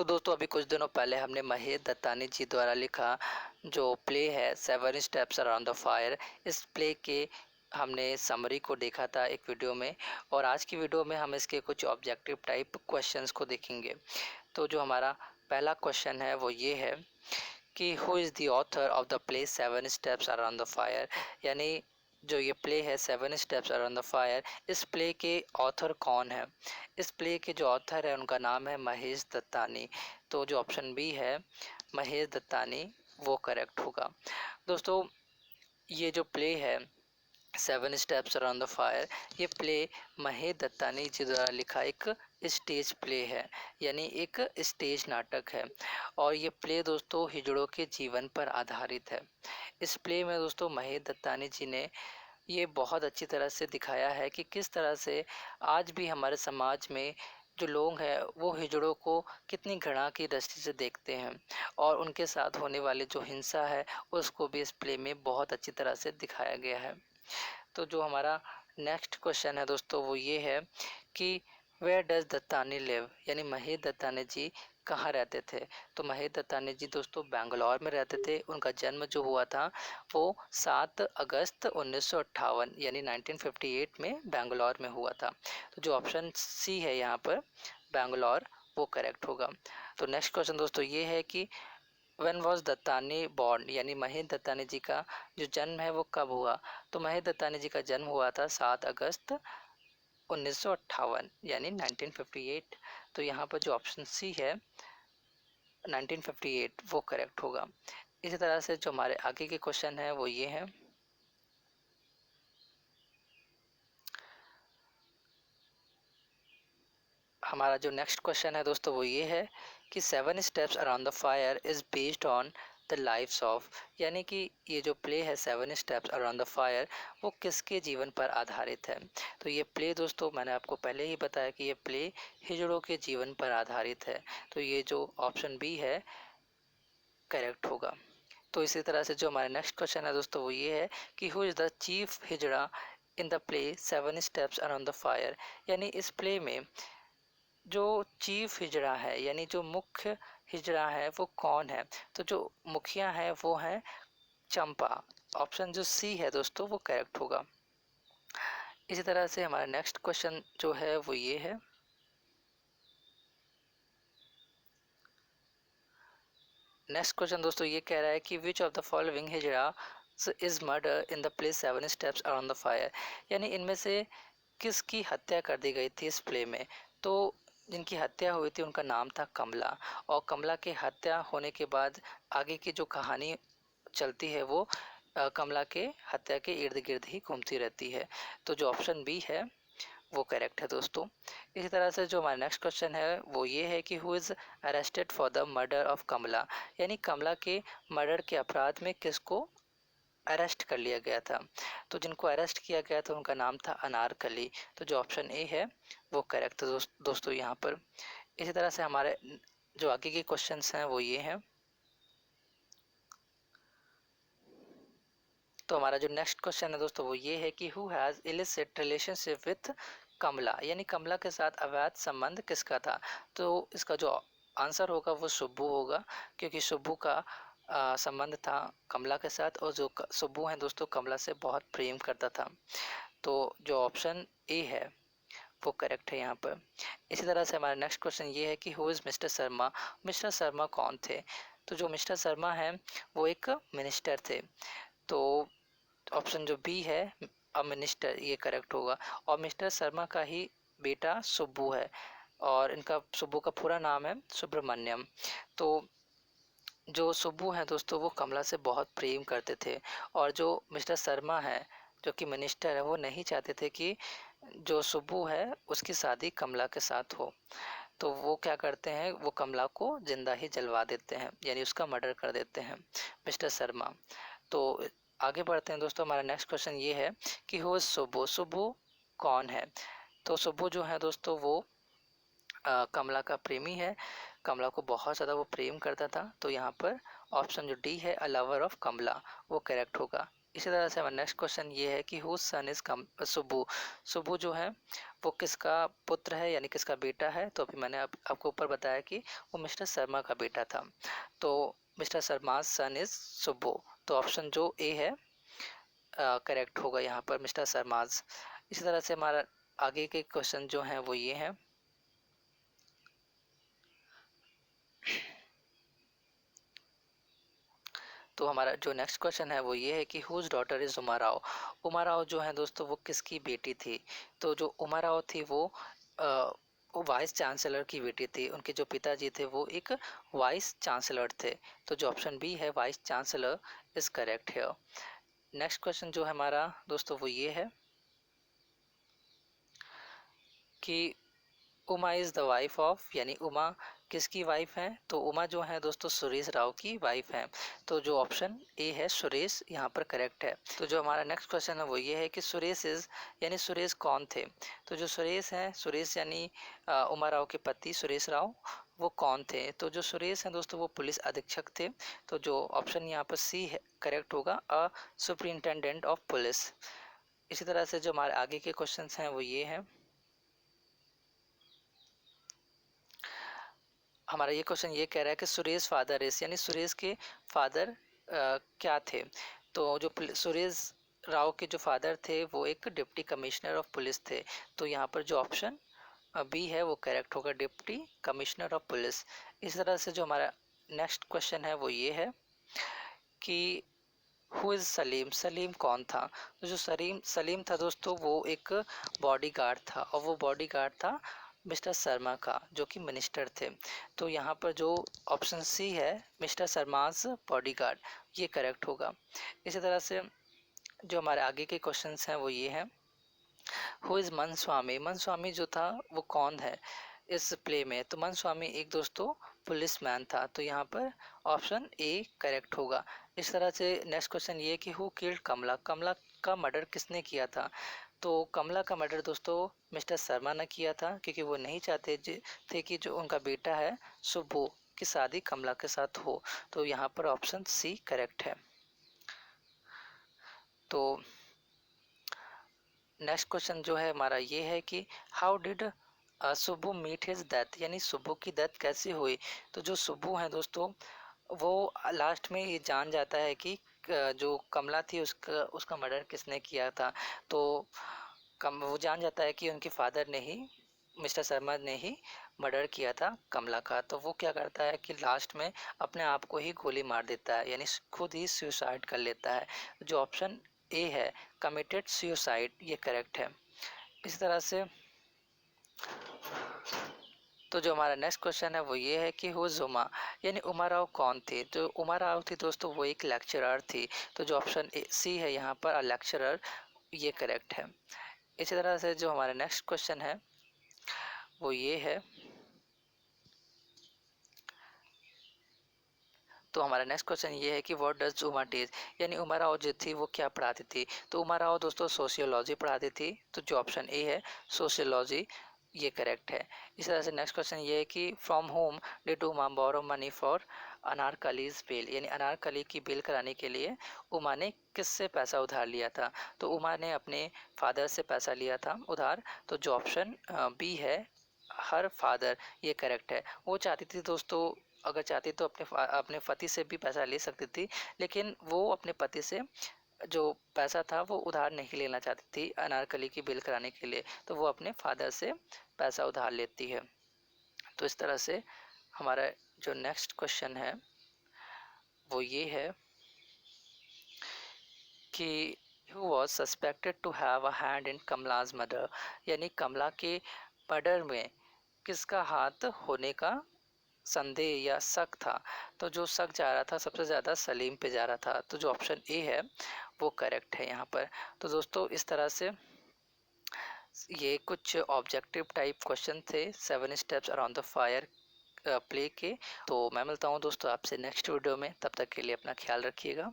तो दोस्तों अभी कुछ दिनों पहले हमने महेश दत्तानी जी द्वारा लिखा जो प्ले है 7 स्टेप्स अराउंड द फायर, इस प्ले के हमने समरी को देखा था एक वीडियो में। और आज की वीडियो में हम इसके कुछ ऑब्जेक्टिव टाइप क्वेश्चंस को देखेंगे। तो जो हमारा पहला क्वेश्चन है वो ये है कि who is the author of the play 7 steps around the fire, यानी जो ये प्ले है 7 स्टेप्स अराउंड द फायर, इस प्ले के ऑथर कौन है। इस प्ले के जो ऑथर है उनका नाम है महेश दत्तानी। तो जो ऑप्शन बी है महेश दत्तानी वो करेक्ट होगा। दोस्तों ये जो प्ले है 7 स्टेप्स अराउंड द फायर, ये प्ले महेश दत्तानी जी द्वारा लिखा एक स्टेज प्ले है, यानी एक स्टेज नाटक है। और ये प्ले दोस्तों हिजड़ों के जीवन पर आधारित है। इस प्ले में दोस्तों महेश दत्तानी जी ने ये बहुत अच्छी तरह से दिखाया है कि किस तरह से आज भी हमारे समाज में जो लोग हैं वो हिजड़ों को कितनी घृणा की दृष्टि से देखते हैं, और उनके साथ होने वाली जो हिंसा है उसको भी इस प्ले में बहुत अच्छी तरह से दिखाया गया है। तो जो हमारा नेक्स्ट क्वेश्चन है दोस्तों वो ये है कि वेयर डज दत्तानी लिव, यानी महेश दत्तानी जी कहाँ रहते थे। तो महेश दत्तानी जी दोस्तों बेंगलोर में रहते थे। उनका जन्म जो हुआ था वो 7 अगस्त 1958 यानी 1958 में बेंगलोर में हुआ था। तो जो ऑप्शन सी है यहाँ पर बेंगलोर वो करेक्ट होगा। तो नेक्स्ट क्वेश्चन दोस्तों ये है कि व्हेन वॉज दत्तानी बॉर्न, यानी महेश दत्तानी जी का जो जन्म है वो कब हुआ। तो महेश दत्तानी जी का जन्म हुआ था 7 अगस्त 1958 यानी 1958। तो यहाँ पर जो ऑप्शन सी है 1958 वो करेक्ट होगा। इसी तरह से जो हमारे आगे के क्वेश्चन है वो ये है, हमारा जो नेक्स्ट क्वेश्चन है दोस्तों वो ये है कि 7 steps around the fire is based on the lifes of, यानी कि ये जो प्ले है 7 स्टेप्स अराउंड द फायर वो किसके जीवन पर आधारित है। तो ये प्ले दोस्तों मैंने आपको पहले ही बताया कि ये प्ले हिजड़ों के जीवन पर आधारित है। तो ये जो ऑप्शन बी है करेक्ट होगा। तो इसी तरह से जो हमारा नेक्स्ट क्वेश्चन है दोस्तों वो ये है कि who is the chief hijra in the play 7 steps around the fire, यानी इस प्ले में जो चीफ हिजड़ा है यानी जो मुख्य हिजड़ा है वो कौन है। तो जो मुखिया है वो है चंपा। ऑप्शन जो सी है दोस्तों वो करेक्ट होगा। इसी तरह से हमारा नेक्स्ट क्वेश्चन जो है वो ये है, नेक्स्ट क्वेश्चन दोस्तों ये कह रहा है कि which of the following hijra is murder in the play 7 steps around the fire, यानी इनमें से किसकी हत्या कर दी गई थी इस प्ले में। तो जिनकी हत्या हुई थी उनका नाम था कमला, और कमला की हत्या होने के बाद आगे की जो कहानी चलती है वो कमला के हत्या के इर्द गिर्द ही घूमती रहती है। तो जो ऑप्शन बी है वो करेक्ट है दोस्तों। इसी तरह से जो हमारा नेक्स्ट क्वेश्चन है वो ये है कि who is arrested for the murder of Kamala, यानी कमला के मर्डर के अपराध में किसको अरेस्ट कर लिया गया था। तो जिनको अरेस्ट किया गया था उनका नाम था अनारकली। तो जो ऑप्शन ए है वो करेक्ट है दोस्तों यहाँ पर। इसी तरह से हमारे जो आगे के क्वेश्चंस हैं वो ये हैं। तो हमारा जो नेक्स्ट क्वेश्चन है दोस्तों वो ये है कि who has illicit relationship with Kamala, यानी कमला के साथ अवैध संबंध किसका था। तो इसका जो आंसर होगा वो सुब्बू होगा, क्योंकि सुब्बू का संबंध था कमला के साथ, और जो सुब्बू हैं दोस्तों कमला से बहुत प्रेम करता था। तो जो ऑप्शन ए है वो करेक्ट है यहाँ पर। इसी तरह से हमारा नेक्स्ट क्वेश्चन ये है कि who is mister Sharma, mister Sharma कौन थे। तो जो मिस्टर शर्मा हैं वो एक मिनिस्टर थे। तो ऑप्शन जो बी है अ मिनिस्टर ये करेक्ट होगा। और मिस्टर शर्मा का ही बेटा सुब्बू है, और इनका सुब्बू का पूरा नाम है सुब्रमण्यम। तो जो सुब्बू हैं दोस्तों वो कमला से बहुत प्रेम करते थे, और जो मिस्टर शर्मा है जो कि मिनिस्टर है वो नहीं चाहते थे कि जो सुब्बू है उसकी शादी कमला के साथ हो। तो वो क्या करते हैं, वो कमला को जिंदा ही जलवा देते हैं, यानी उसका मर्डर कर देते हैं मिस्टर शर्मा। तो आगे बढ़ते हैं दोस्तों। हमारा नेक्स्ट क्वेश्चन ये है कि हु इज़ सुब्बू, सुब्बू कौन है। तो सुब्बू जो है दोस्तों वो कमला का प्रेमी है। कमला को बहुत ज़्यादा वो प्रेम करता था। तो यहाँ पर ऑप्शन जो डी है अ लवर ऑफ कमला वो करेक्ट होगा। इसी तरह से हमारा नेक्स्ट क्वेश्चन ये है कि who son is Subbu. Subbu जो है वो किसका पुत्र है यानी किसका बेटा है। तो अभी मैंने आपको ऊपर बताया कि वो मिस्टर शर्मा का बेटा था। तो mister Sharma's son is Subbu. तो ऑप्शन जो ए है करेक्ट होगा यहाँ पर, मिस्टर शर्माज। इसी तरह से हमारा आगे के क्वेश्चन जो हैं वो ये हैं। तो हमारा जो नेक्स्ट क्वेश्चन है वो ये है कि whose daughter is Uma Rao. Uma Rao जो है दोस्तों वो किसकी बेटी थी। तो जो उमा राव थी वो वाइस चांसलर की बेटी थी। उनके जो पिताजी थे वो एक वाइस चांसलर थे। तो जो ऑप्शन बी है वाइस चांसलर इज करेक्ट है। नेक्स्ट क्वेश्चन जो है हमारा दोस्तों वो ये है कि Uma is the wife of, यानी उमा किसकी वाइफ है। तो उमा जो है दोस्तों सुरेश राव की वाइफ है। तो जो ऑप्शन ए है सुरेश यहाँ पर करेक्ट है। तो जो हमारा नेक्स्ट क्वेश्चन है वो ये है कि सुरेश इज, यानी सुरेश कौन थे। तो जो सुरेश है, सुरेश यानी उमा राव के पति सुरेश राव, वो कौन थे। तो जो सुरेश हैं दोस्तों वो पुलिस अधीक्षक थे। तो जो ऑप्शन यहाँ पर सी है करेक्ट होगा, अ सुपरिंटेंडेंट ऑफ पुलिस। इसी तरह से जो हमारे आगे के क्वेश्चन हैं वो ये हैं। हमारा ये क्वेश्चन ये कह रहा है कि सुरेश फादर इज, यानी सुरेश के फादर क्या थे। तो जो सुरेश राव के जो फादर थे वो एक डिप्टी कमिश्नर ऑफ पुलिस थे। तो यहाँ पर जो ऑप्शन बी है वो करेक्ट होगा, डिप्टी कमिश्नर ऑफ पुलिस। इस तरह से जो हमारा नेक्स्ट क्वेश्चन है वो ये है कि हु इज़ सलीम। सलीम कौन था। तो जो सलीम सलीम था दोस्तों वो एक बॉडीगार्ड था, और वो बॉडीगार्ड था मिस्टर शर्मा का, जो कि मिनिस्टर थे। तो यहाँ पर जो ऑप्शन सी है मिस्टर शर्माज बॉडीगार्ड, ये करेक्ट होगा। इसी तरह से जो हमारे आगे के क्वेश्चंस हैं वो ये हैं। हु इज़ मन स्वामी। मन स्वामी जो था वो कौन है इस प्ले में। तो मन स्वामी एक दोस्तों पुलिस मैन था। तो यहाँ पर ऑप्शन ए करेक्ट होगा। इस तरह से नेक्स्ट क्वेश्चन ये कि हु किल्ड कमला। कमला का मर्डर किसने किया था। तो कमला का मर्डर दोस्तों मिस्टर शर्मा ने किया था, क्योंकि वो नहीं चाहते थे कि जो उनका बेटा है सुब्बू की शादी कमला के साथ हो। तो यहाँ पर ऑप्शन सी करेक्ट है। तो नेक्स्ट क्वेश्चन जो है हमारा ये है कि how did Subbu meet his death, यानी सुब्बू की डेथ कैसे हुई। तो जो सुब्बू हैं दोस्तों वो लास्ट में ये जान जाता है कि जो कमला थी उसका मर्डर किसने किया था। तो वो जान जाता है कि उनके फादर ने ही, मिस्टर शर्मा ने ही मर्डर किया था कमला का। तो वो क्या करता है कि लास्ट में अपने आप को ही गोली मार देता है, यानी खुद ही सुसाइड कर लेता है। जो ऑप्शन ए है कमिटेड सुसाइड, ये करेक्ट है। इस तरह से तो जो हमारा नेक्स्ट क्वेश्चन है वो ये है कि हु इज़ उमा, यानी उमा राव कौन थी। तो उमा राव थी दोस्तों वो एक लेक्चरर थी। तो जो ऑप्शन सी है यहाँ पर लेक्चरर, ये करेक्ट है। इसी तरह से जो हमारा नेक्स्ट क्वेश्चन है वो ये है। तो हमारा नेक्स्ट क्वेश्चन ये है कि व्हाट डज उमा टीच, यानी उमा राव जो थी वो क्या पढ़ाती थी। तो उमा राव दोस्तों सोशियोलॉजी पढ़ाती थी। तो जो ऑप्शन ए है सोशियोलॉजी, ये करेक्ट है। इस तरह से नेक्स्ट क्वेश्चन ये है कि from home did Uma borrow money for Anarkali's bill, यानी अनारकली की बिल कराने के लिए उमा ने किससे पैसा उधार लिया था। तो उमा ने अपने फादर से पैसा लिया था उधार। तो जो ऑप्शन बी है हर फादर, ये करेक्ट है। वो चाहती थी दोस्तों, अगर चाहती तो अपने पति से भी पैसा ले सकती थी, लेकिन वो अपने पति से जो पैसा था वो उधार नहीं लेना चाहती थी अनारकली की बिल कराने के लिए। तो वो अपने फादर से पैसा उधार लेती है। तो इस तरह से हमारा जो नेक्स्ट क्वेश्चन है वो ये है कि who was suspected to have a hand in कमला's murder, यानी कमला के मर्डर में किसका हाथ होने का संदेह या शक था। तो जो शक जा रहा था सबसे ज़्यादा सलीम पे जा रहा था। तो जो ऑप्शन ए है वो करेक्ट है यहाँ पर। तो दोस्तों इस तरह से ये कुछ ऑब्जेक्टिव टाइप क्वेश्चन थे 7 steps around the fire play के। तो मैं मिलता हूँ दोस्तों आपसे नेक्स्ट वीडियो में, तब तक के लिए अपना ख्याल रखिएगा।